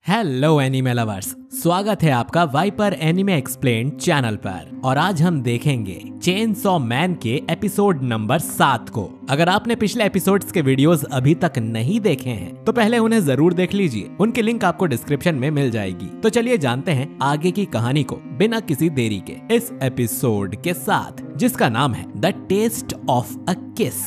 Hello anime lovers, स्वागत है आपका वाइपर एनिमे एक्सप्लेन्ड चैनल पर। और आज हम देखेंगे चेनसॉ मैन के एपिसोड नंबर 7 को। अगर आपने पिछले एपिसोड्स के वीडियोस अभी तक नहीं देखे हैं तो पहले उन्हें जरूर देख लीजिए, उनकी लिंक आपको डिस्क्रिप्शन में मिल जाएगी। तो चलिए जानते हैं आगे की कहानी को बिना किसी देरी के इस एपिसोड के साथ, जिसका नाम है द टेस्ट ऑफ अ किस।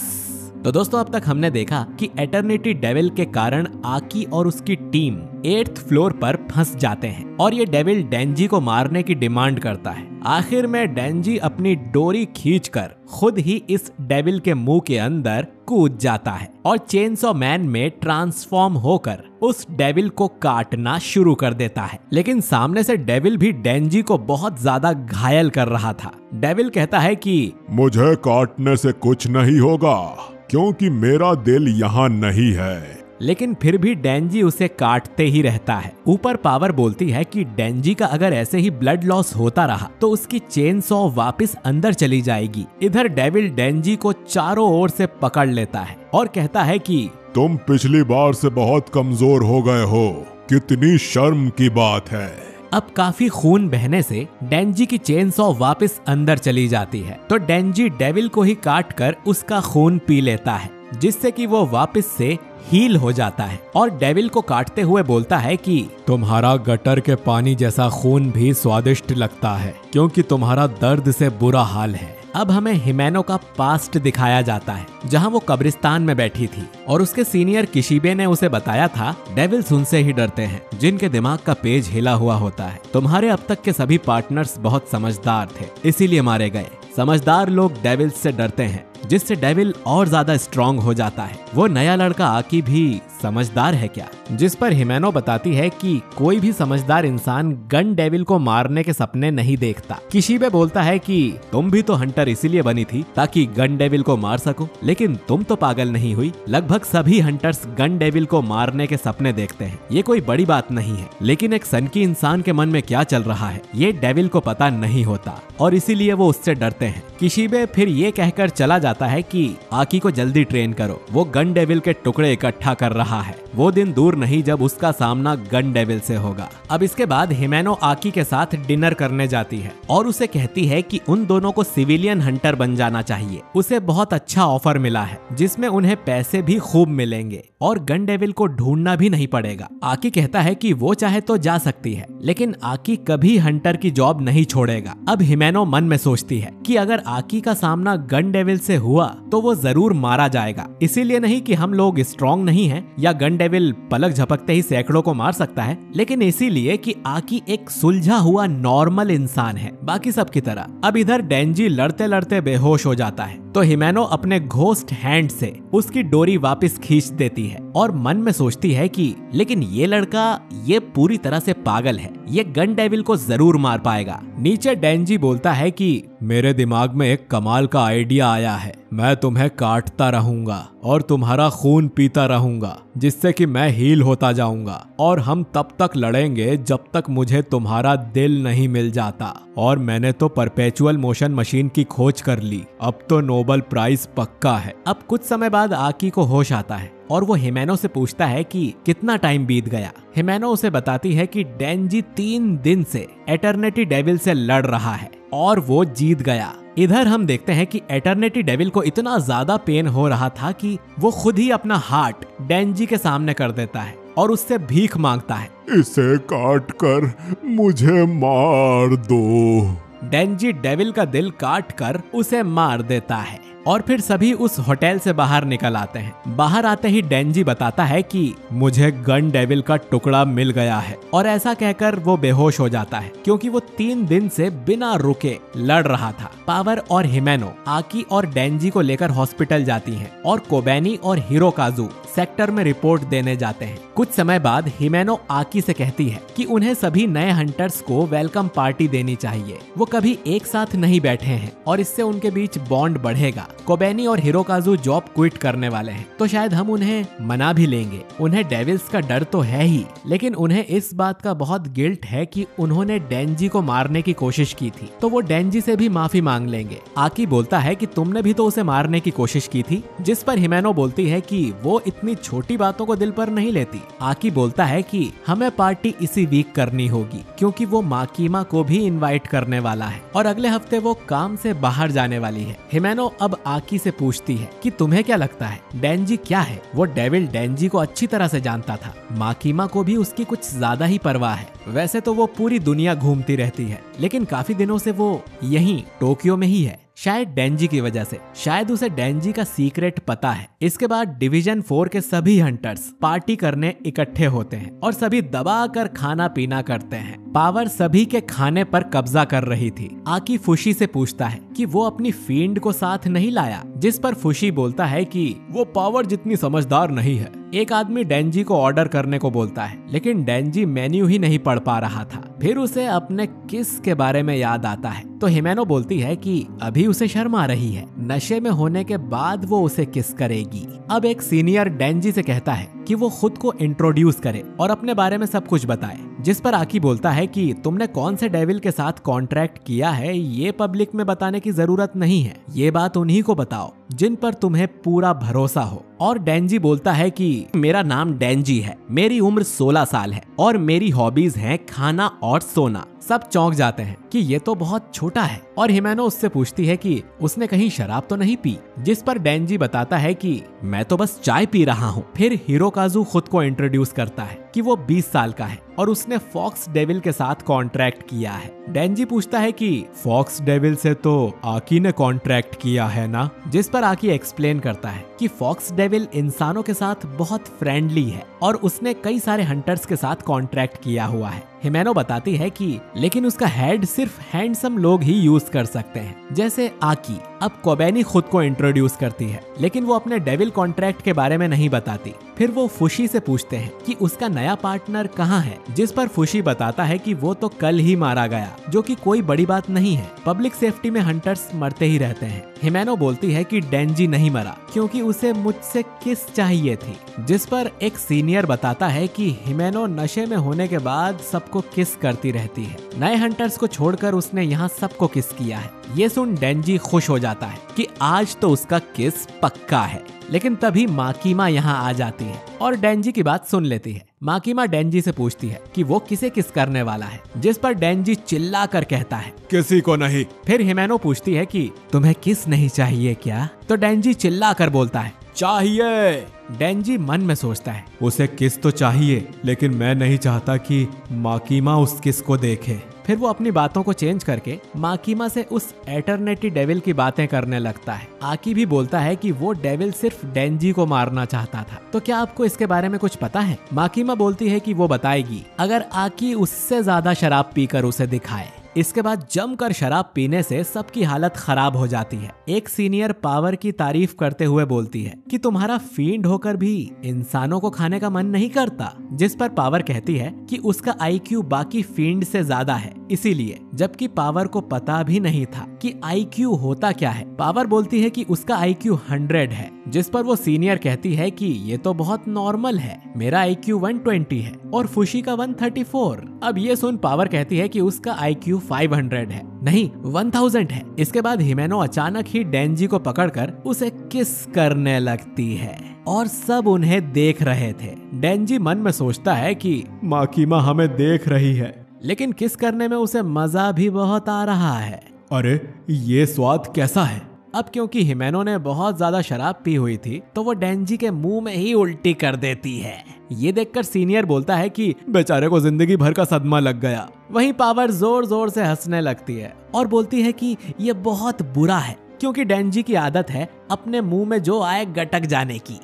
तो दोस्तों, अब तक हमने देखा कि एटर्निटी डेविल के कारण आकी और उसकी टीम 8th फ्लोर पर फंस जाते हैं और ये डेविल डेंजी को मारने की डिमांड करता है। आखिर में डेंजी अपनी डोरी खींचकर खुद ही इस डेविल के मुंह के अंदर कूद जाता है और चेनसॉ मैन में ट्रांसफॉर्म होकर उस डेविल को काटना शुरू कर देता है। लेकिन सामने से डेविल भी डेंजी को बहुत ज्यादा घायल कर रहा था। डेविल कहता है कि मुझे काटने से कुछ नहीं होगा क्योंकि मेरा दिल यहाँ नहीं है। लेकिन फिर भी डेंजी उसे काटते ही रहता है। ऊपर पावर बोलती है कि डेंजी का अगर ऐसे ही ब्लड लॉस होता रहा तो उसकी चेनसॉ वापस अंदर चली जाएगी। इधर डेविल डेंजी को चारों ओर से पकड़ लेता है और कहता है कि तुम पिछली बार से बहुत कमजोर हो गए हो, कितनी शर्म की बात है। अब काफी खून बहने से डेंजी की चेनसॉ वापस अंदर चली जाती है तो डेंजी डेविल को ही काट कर उसका खून पी लेता है, जिससे कि वो वापस से हील हो जाता है और डेविल को काटते हुए बोलता है कि तुम्हारा गटर के पानी जैसा खून भी स्वादिष्ट लगता है क्योंकि तुम्हारा दर्द से बुरा हाल है। अब हमें हिमेनो का पास्ट दिखाया जाता है, जहां वो कब्रिस्तान में बैठी थी और उसके सीनियर किशिबे ने उसे बताया था डेविल्स उनसे ही डरते हैं जिनके दिमाग का पेज हिला हुआ होता है। तुम्हारे अब तक के सभी पार्टनर्स बहुत समझदार थे, इसीलिए मारे गए। समझदार लोग डेविल्स से डरते हैं, जिससे डेविल और ज्यादा स्ट्रॉन्ग हो जाता है। वो नया लड़का आकी भी समझदार है क्या? जिस पर हिमेनो बताती है कि कोई भी समझदार इंसान गन डेविल को मारने के सपने नहीं देखता। किशिबे बोलता है कि तुम भी तो हंटर इसीलिए बनी थी ताकि गन डेविल को मार सको, लेकिन तुम तो पागल नहीं हुई। लगभग सभी हंटर्स गन डेविल को मारने के सपने देखते हैं, ये कोई बड़ी बात नहीं है। लेकिन एक सनकी इंसान के मन में क्या चल रहा है ये डेविल को पता नहीं होता और इसीलिए वो उससे डरते हैं। किशिबे फिर ये कहकर चला जाता है कि आकी को जल्दी ट्रेन करो, वो गन डेविल के टुकड़े इकट्ठा कर रहा है। वो दिन दूर नहीं जब उसका सामना गन डेविल से होगा। अब इसके बाद हिमेनो आकी के साथ डिनर करने जाती है और उसे कहती है कि उन दोनों को सिविलियन हंटर बन जाना चाहिए। उसे बहुत अच्छा ऑफर मिला है जिसमें उन्हें पैसे भी खूब मिलेंगे और गन डेविल को ढूंढना भी नहीं पड़ेगा। आकी कहता है कि वो चाहे तो जा सकती है, लेकिन आकी कभी हंटर की जॉब नहीं छोड़ेगा। अब हिमेनो मन में सोचती है कि अगर आकी का सामना गन डेविल से हुआ तो वो जरूर मारा जाएगा। इसीलिए नहीं कि हम लोग स्ट्रॉन्ग नहीं हैं या गन डेविल पलक झपकते ही सैकड़ों को मार सकता है, लेकिन इसीलिए कि आकी एक सुलझा हुआ नॉर्मल इंसान है बाकी सब की तरह। अब इधर डेंजी लड़ते लड़ते बेहोश हो जाता है तो हिमेनो अपने घोस्ट हैंड से उसकी डोरी वापस खींच देती है और मन में सोचती है कि लेकिन ये लड़का ये पूरी तरह से पागल है, ये गन डेविल को जरूर मार पाएगा। नीचे डेंजी बोलता है कि मेरे दिमाग में एक कमाल का आइडिया आया है, मैं तुम्हें काटता रहूंगा और तुम्हारा खून पीता रहूंगा जिससे कि मैं हील होता जाऊंगा और हम तब तक लड़ेंगे जब तक मुझे तुम्हारा दिल नहीं मिल जाता। और मैंने तो परपेचुअल मोशन मशीन की खोज कर ली, अब तो नोबेल प्राइज पक्का है। अब कुछ समय बाद आकी को होश आता है और वो हिमेनो से पूछता है कि कितना टाइम बीत गया। हिमेनो उसे बताती है कि डेंजी 3 दिन से एटर्निटी डेविल से लड़ रहा है और वो जीत गया। इधर हम देखते हैं कि एटर्निटी डेविल को इतना ज्यादा पेन हो रहा था कि वो खुद ही अपना हार्ट डेंजी के सामने कर देता है और उससे भीख मांगता है, इसे काट कर मुझे मार दो। डेंजी डेविल का दिल काट कर उसे मार देता है और फिर सभी उस होटल से बाहर निकल आते हैं। बाहर आते ही डेंजी बताता है कि मुझे गन डेविल का टुकड़ा मिल गया है और ऐसा कहकर वो बेहोश हो जाता है क्योंकि वो 3 दिन से बिना रुके लड़ रहा था। पावर और हिमेनो आकी और डेंजी को लेकर हॉस्पिटल जाती हैं और कोबैनी और हिरोकाजू सेक्टर में रिपोर्ट देने जाते हैं। कुछ समय बाद हिमेनो आकी से कहती है कि उन्हें सभी नए हंटर्स को वेलकम पार्टी देनी चाहिए। वो कभी एक साथ नहीं बैठे हैं और इससे उनके बीच बॉन्ड बढ़ेगा। कोबेनी और हिरोकाजु जॉब क्विट करने वाले हैं, तो शायद हम उन्हें मना भी लेंगे। उन्हें डेविल्स का डर तो है ही, लेकिन उन्हें इस बात का बहुत गिल्ट है कि उन्होंने डेंजी को मारने की कोशिश की थी, तो वो डेंजी से भी माफी मांग लेंगे। आकी बोलता है कि तुमने भी तो उसे मारने की कोशिश की थी, जिस पर हिमेनो बोलती है कि वो इतनी छोटी बातों को दिल पर नहीं लेती। आकी बोलता है कि हमें पार्टी इसी वीक करनी होगी, क्योंकि वो माकीमा को भी इनवाइट करने वाला है और अगले हफ्ते वो काम से बाहर जाने वाली है। हिमेनो अब आकी से पूछती है कि तुम्हें क्या लगता है डेंजी क्या है? वो डेविल डेंजी को अच्छी तरह से जानता था, माकीमा को भी उसकी कुछ ज्यादा ही परवाह है। वैसे तो वो पूरी दुनिया घूमती रहती है, लेकिन काफी दिनों से वो यहीं टोक्यो में ही है, शायद डेंजी की वजह से। शायद उसे डेंजी का सीक्रेट पता है। इसके बाद डिवीजन 4 के सभी हंटर्स पार्टी करने इकट्ठे होते हैं और सभी दबा कर खाना पीना करते हैं। पावर सभी के खाने पर कब्जा कर रही थी। आकी फुशी से पूछता है कि वो अपनी फील्ड को साथ नहीं लाया, जिस पर फुशी बोलता है कि वो पावर जितनी समझदार नहीं है। एक आदमी डेंजी को ऑर्डर करने को बोलता है, लेकिन डेंजी मेन्यू ही नहीं पढ़ पा रहा था। फिर उसे अपने किस के बारे में याद आता है, तो हिमेनो बोलती है कि अभी उसे शर्म आ रही है, नशे में होने के बाद वो उसे किस करेगी। अब एक सीनियर डेंजी से कहता है कि वो खुद को इंट्रोड्यूस करे और अपने बारे में सब कुछ बताए, जिस पर आकी बोलता है कि तुमने कौन से डेविल के साथ कॉन्ट्रैक्ट किया है ये पब्लिक में बताने की जरूरत नहीं है, ये बात उन्हीं को बताओ जिन पर तुम्हें पूरा भरोसा हो। और डेंजी बोलता है कि मेरा नाम डेंजी है, मेरी उम्र 16 साल है और मेरी हॉबीज हैं खाना और सोना। सब चौंक जाते हैं कि ये तो बहुत छोटा है और हिमेनो उससे पूछती है कि उसने कहीं शराब तो नहीं पी, जिस पर डेंजी बताता है कि मैं तो बस चाय पी रहा हूँ। फिर हिरोकाजु खुद को इंट्रोड्यूस करता है कि वो 20 साल का है और उसने फॉक्स डेविल के साथ कॉन्ट्रैक्ट किया है। डेंजी पूछता है कि फॉक्स डेविल से तो आकी ने कॉन्ट्रैक्ट किया है ना, जिस पर आकी एक्सप्लेन करता है कि फॉक्स डेविल इंसानों के साथ बहुत फ्रेंडली है और उसने कई सारे हंटर्स के साथ कॉन्ट्रैक्ट किया हुआ है। हिमेनो बताती है कि लेकिन उसका हेड सिर्फ हैंडसम लोग ही यूज कर सकते हैं, जैसे आकी। अब कोबेनी खुद को इंट्रोड्यूस करती है, लेकिन वो अपने डेविल कॉन्ट्रैक्ट के बारे में नहीं बताती। फिर वो फुशी से पूछते हैं कि उसका नया पार्टनर कहाँ है, जिस पर फुशी बताता है कि वो तो कल ही मारा गया, जो कि कोई बड़ी बात नहीं है। पब्लिक सेफ्टी में हंटर्स मरते ही रहते हैं। हिमेनो बोलती है कि डेंजी नहीं मरा क्योंकि उसे मुझसे किस चाहिए थी, जिस पर एक सीनियर बताता है कि हिमेनो नशे में होने के बाद सबको किस करती रहती है। नए हंटर्स को छोड़कर उसने यहाँ सबको किस किया है। ये सुन डेंजी खुश हो जाता है कि आज तो उसका किस पक्का है। लेकिन तभी माकीमा यहाँ आ जाती है और डेंजी की बात सुन लेती है। माकीमा डेंजी से पूछती है कि वो किसे किस करने वाला है, जिस पर डेंजी चिल्ला कर कहता है किसी को नहीं। फिर हिमेनो पूछती है कि तुम्हें किस नहीं चाहिए क्या, तो डेंजी चिल्ला कर बोलता है चाहिए। डेंजी मन में सोचता है उसे किस तो चाहिए, लेकिन मैं नहीं चाहता कि माकीमा उस किस को देखे। फिर वो अपनी बातों को चेंज करके माकीमा से उस एटर्निटी डेविल की बातें करने लगता है। आकी भी बोलता है कि वो डेविल सिर्फ डेंजी को मारना चाहता था, तो क्या आपको इसके बारे में कुछ पता है? माकीमा बोलती है कि वो बताएगी अगर आकी उससे ज्यादा शराब पीकर उसे दिखाए। इसके बाद जमकर शराब पीने से सबकी हालत खराब हो जाती है। एक सीनियर पावर की तारीफ करते हुए बोलती है कि तुम्हारा फील्ड होकर भी इंसानों को खाने का मन नहीं करता, जिस पर पावर कहती है कि उसका आईक्यू बाकी फील्ड से ज्यादा है इसीलिए, जबकि पावर को पता भी नहीं था कि आईक्यू होता क्या है। पावर बोलती है कि उसका आईक्यू 100 है, जिस पर वो सीनियर कहती है कि ये तो बहुत नॉर्मल है, मेरा आईक्यू 120 है और फुशी का 134। अब ये सुन पावर कहती है कि उसका आईक्यू 500 है, नहीं 1000 है। इसके बाद हिमेनो अचानक ही डेंजी को पकड़कर उसे किस करने लगती है और सब उन्हें देख रहे थे। डेंजी मन में सोचता है कि माकीमा हमें देख रही है, लेकिन किस करने में उसे मजा भी बहुत आ रहा है। अरे ये स्वाद कैसा है? अब क्योंकि हिमेनो ने बहुत ज्यादा शराब पी हुई थी, तो वो डेंजी के मुंह में ही उल्टी कर देती है। ये देखकर सीनियर बोलता है कि बेचारे को जिंदगी भर का सदमा लग गया। वहीं पावर जोर जोर से हंसने लगती है और बोलती है कि ये बहुत बुरा है, क्योंकि डेंजी की आदत है अपने मुंह में जो आए गटक जाने की।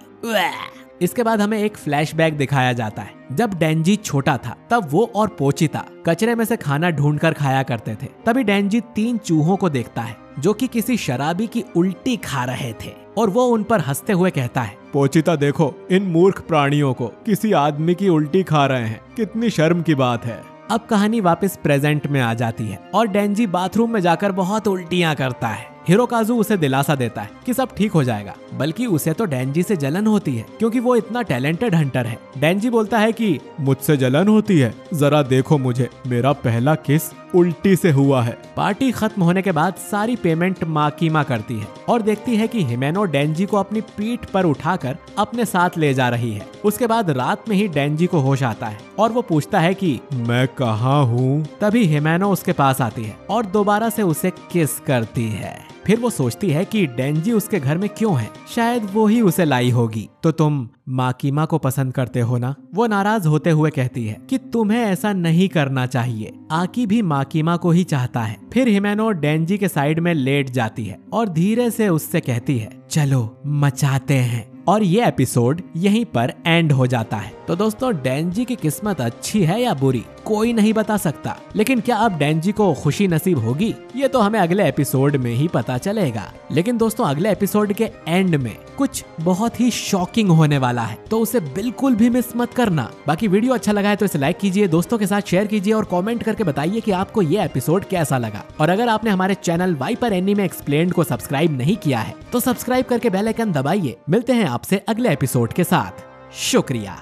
इसके बाद हमें एक फ्लैशबैक दिखाया जाता है। जब डेंजी छोटा था तब वो और पोचिता कचरे में से खाना ढूंढकर खाया करते थे। तभी डेंजी 3 चूहों को देखता है जो कि किसी शराबी की उल्टी खा रहे थे और वो उन पर हंसते हुए कहता है पोचिता देखो, इन मूर्ख प्राणियों को किसी आदमी की उल्टी खा रहे हैं, कितनी शर्म की बात है। अब कहानी वापस प्रेजेंट में आ जाती है और डेंजी बाथरूम में जाकर बहुत उल्टियां करता है। हिरोकाजु उसे दिलासा देता है कि सब ठीक हो जाएगा, बल्कि उसे तो डेंजी से जलन होती है क्योंकि वो इतना टैलेंटेड हंटर है। डेंजी बोलता है कि मुझसे जलन होती है, जरा देखो मुझे, मेरा पहला किस उल्टी से हुआ है। पार्टी खत्म होने के बाद सारी पेमेंट माकीमा करती है और देखती है कि हिमेनो डेंजी को अपनी पीठ पर उठाकर अपने साथ ले जा रही है। उसके बाद रात में ही डेंजी को होश आता है और वो पूछता है कि मैं कहाँ हूँ। तभी हिमेनो उसके पास आती है और दोबारा से उसे किस करती है। फिर वो सोचती है कि डेंजी उसके घर में क्यों है, शायद वो ही उसे लाई होगी। तो तुम माकीमा को पसंद करते हो ना? वो नाराज होते हुए कहती है कि तुम्हें ऐसा नहीं करना चाहिए। आकी भी माकीमा को ही चाहता है। फिर हिमेनो डेंजी के साइड में लेट जाती है और धीरे से उससे कहती है चलो मचाते हैं। और ये एपिसोड यहीं पर एंड हो जाता है। तो दोस्तों, डेंजी की किस्मत अच्छी है या बुरी कोई नहीं बता सकता, लेकिन क्या अब डेंजी को खुशी नसीब होगी ये तो हमें अगले एपिसोड में ही पता चलेगा। लेकिन दोस्तों, अगले एपिसोड के एंड में कुछ बहुत ही शॉकिंग होने वाला है, तो उसे बिल्कुल भी मिस मत करना। बाकी वीडियो अच्छा लगा है तो इसे लाइक कीजिए, दोस्तों के साथ शेयर कीजिए और कमेंट करके बताइए कि आपको ये एपिसोड कैसा लगा। और अगर आपने हमारे चैनल वाइपर एनीमे एक्सप्लेन्ड को सब्सक्राइब नहीं किया है तो सब्सक्राइब करके बेल आइकन दबाइए। मिलते हैं आपसे अगले एपिसोड के साथ। शुक्रिया।